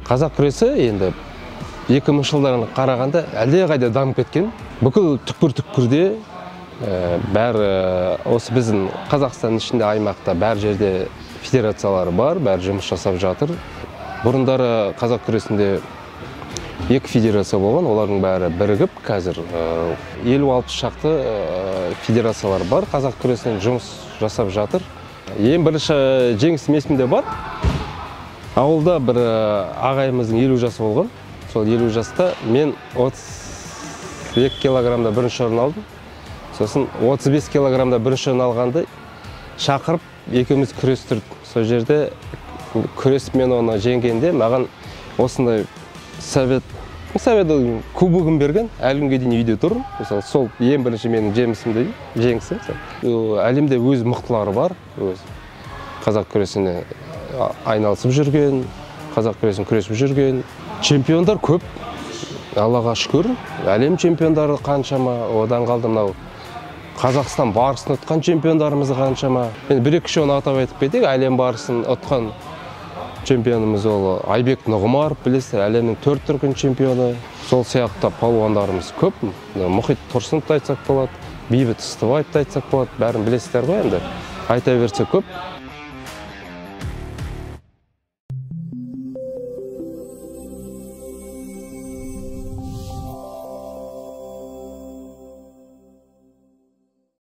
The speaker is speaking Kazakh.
Қазақ күресі енді 2000 жылдарға қарағанда әлдеқайда дамып кеткен. Бүкіл түкпір-түкпірде бәрі осы біздің Қазақстан ішінде аймақта бәр жерде федерациялары бар, бәрі жұмыс жасап жатыр. Бұрындары қазақ күресінде 2 федерация болған, олардың бәрі бірігіп, қазір 56 шақты федерациялар бар, қазақ күресінен жұмыс жасап жатыр. Ең бірінші жеңісім есімде бар. Ауылда бір ағайымыздың 50 жасы болған. Сол 50 жаста мен 32 килограммда бірінші орын алдым. Сосын 35 килограммда бірінші орын алғанды шақырып, екеуміз күрестірдік. Сол жерде күресіп мен оны жеңгенде маған осындай совет кубогын берген. Әлі күнге дейін үйде тұр. Мысалы, сол ең бірінші менің жеңісім. Әлемде өз мықтылары бар, өз қазақ күресіне айналысып жүрген, қазақ күресін күресіп жүрген. Чемпиондар көп, Аллаға шүкір. Әлем чемпиондары қаншама, одан қалды мынау Қазақстан барысын ұтқан чемпиондарымыз қаншама. Мен бір-екі оны атап айтып кетейік. Әлем барысын ұтқан чемпионымыз ол Айбек Нұғымаров, білесіздер, әлемнің 4 дүркін чемпионы. Сол сияқты палуандарымыз көп. Мұхит Тұрсыновты айтсақ болады, Бейбіт Ыстыбаевты айтсақ болады. Бәрін білесіздер ғой енді. Айта берсе көп.